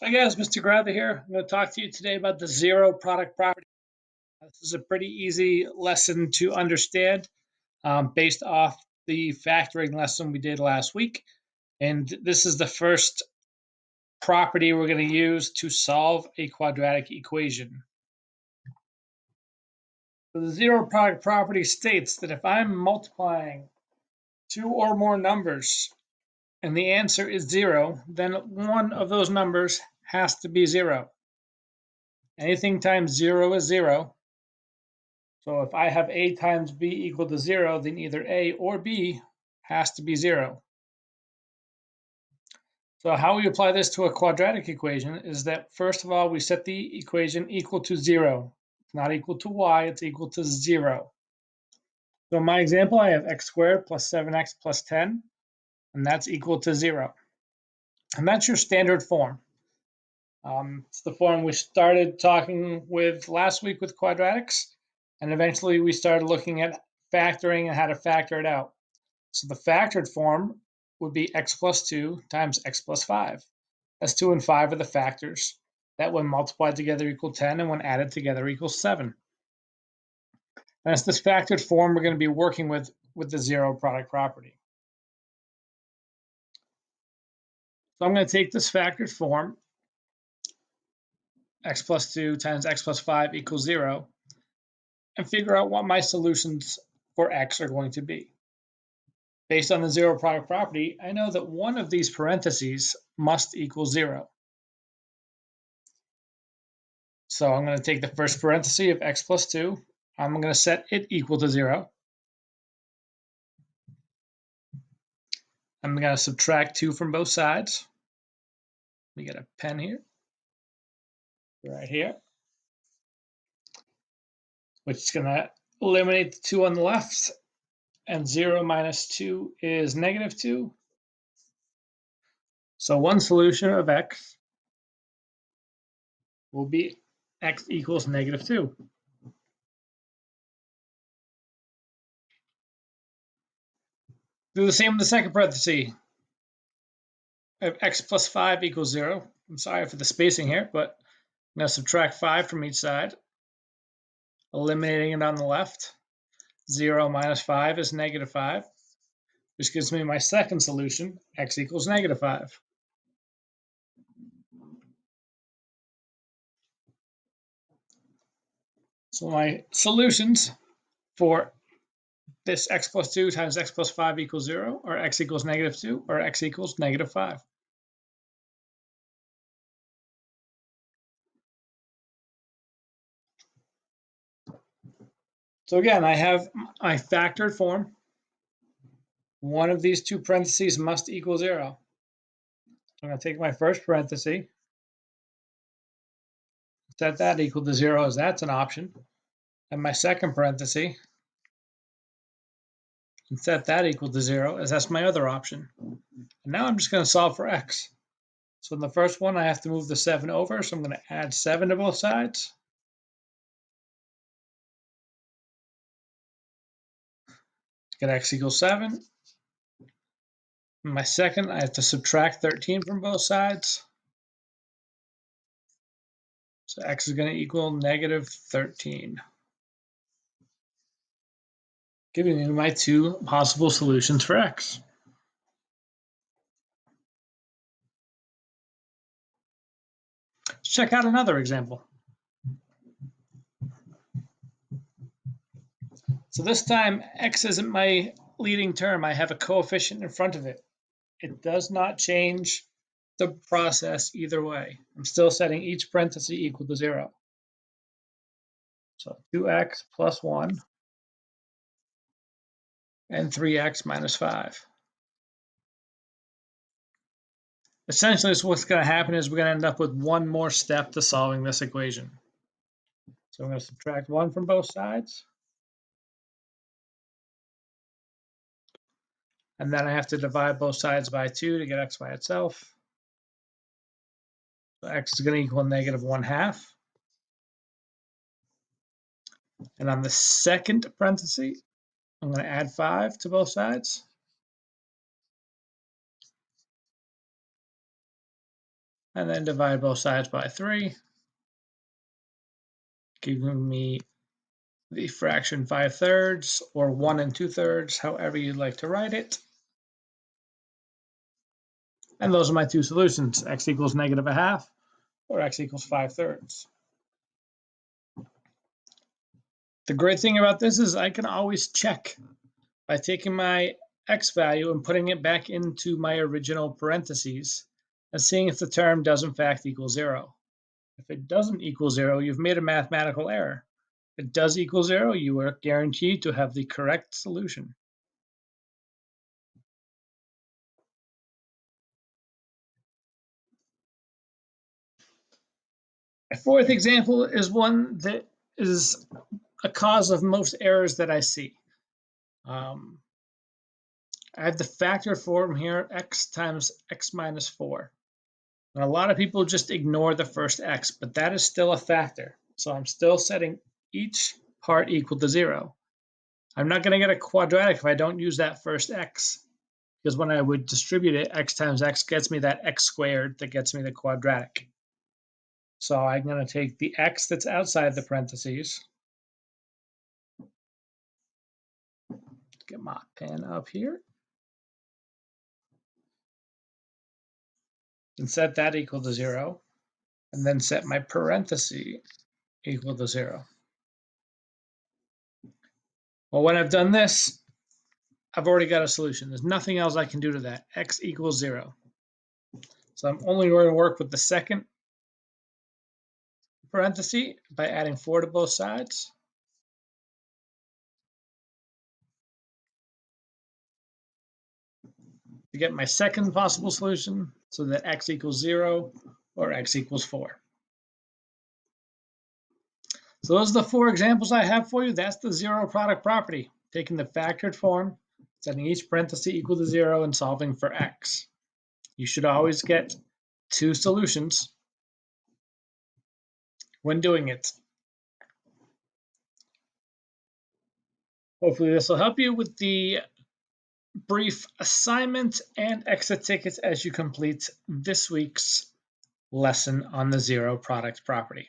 Hi guys, Mr. Grather here. I'm going to talk to you today about the zero product property. This is a pretty easy lesson to understand based off the factoring lesson we did last week. And this is the first property we're going to use to solve a quadratic equation. So the zero product property states that if I'm multiplying two or more numbers and the answer is zero, then one of those numbers has to be zero. Anything times zero is zero. So if I have a times b equal to 0, then either a or b has to be 0. So how we apply this to a quadratic equation is that, first of all, we set the equation equal to 0. It's not equal to y, it's equal to 0. So in my example, I have x squared plus 7x plus 10, and that's equal to 0. And that's your standard form. It's the form we started talking with last week with quadratics, and eventually we started looking at factoring and how to factor it out. So the factored form would be x plus 2 times x plus 5. That's 2 and 5 are the factors that when multiplied together equal 10 and when added together equals 7. And it's this factored form we're going to be working with the zero product property. So I'm going to take this factored form, x plus 2 times x plus 5 equals 0, and figure out what my solutions for x are going to be. Based on the zero product property, I know that one of these parentheses must equal 0. So I'm going to take the first parenthesis of x plus 2. I'm going to set it equal to 0. I'm going to subtract 2 from both sides. We get a pen here, right here, which is going to eliminate the 2 on the left. And 0 minus 2 is negative 2. So one solution of x will be x equals negative 2. Do the same with the second parenthesis. I have x plus 5 equals 0. I'm sorry for the spacing here, but I'm going to subtract 5 from each side, eliminating it on the left. 0 minus 5 is negative 5, which gives me my second solution, x equals negative 5. So my solutions for this x plus 2 times x plus 5 equals 0, or x equals negative 2, or x equals negative 5. So again, I have my factored form. One of these two parentheses must equal 0. So I'm going to take my first parenthesis, set that equal to 0 as that's an option, and my second parenthesis, and set that equal to 0 as that's my other option. And now I'm just going to solve for x. So in the first one, I have to move the 7 over, so I'm going to add 7 to both sides. Get x equals 7. In my second, I have to subtract 13 from both sides. So x is going to equal negative 13. Giving me my two possible solutions for x. Let's check out another example. So this time, x isn't my leading term. I have a coefficient in front of it. It does not change the process either way. I'm still setting each parenthesis equal to 0. So 2x plus 1 and 3x minus 5. Essentially, so what's going to happen is we're going to end up with one more step to solving this equation. So I'm going to subtract 1 from both sides. And then I have to divide both sides by 2 to get x by itself. So x is going to equal negative 1/2. And on the second parenthesis, I'm going to add 5 to both sides. and then divide both sides by 3, giving me the fraction 5/3 or 1 2/3, however you'd like to write it. And those are my two solutions, x equals -1/2 or x equals 5/3. The great thing about this is I can always check by taking my x value and putting it back into my original parentheses and seeing if the term does in fact equal 0. If it doesn't equal 0, you've made a mathematical error. If it does equal 0, you are guaranteed to have the correct solution. A fourth example is one that is a cause of most errors that I see. I have the factor form here, x times x minus 4. And a lot of people just ignore the first x, but that is still a factor. So I'm still setting each part equal to 0. I'm not going to get a quadratic if I don't use that first x, because when I would distribute it, x times x gets me that x squared that gets me the quadratic. So I'm going to take the x that's outside the parentheses, get my pen up here, and set that equal to 0, and then set my parenthesis equal to 0. Well, when I've done this, I've already got a solution. There's nothing else I can do to that. X equals 0. So I'm only going to work with the second parenthesis by adding 4 to both sides. To get my second possible solution, so that x equals 0 or x equals 4. So those are the 4 examples I have for you. That's the zero product property, taking the factored form, setting each parenthesis equal to 0, and solving for x. You should always get 2 solutions when doing it. Hopefully this will help you with the brief assignment and exit tickets as you complete this week's lesson on the zero product property.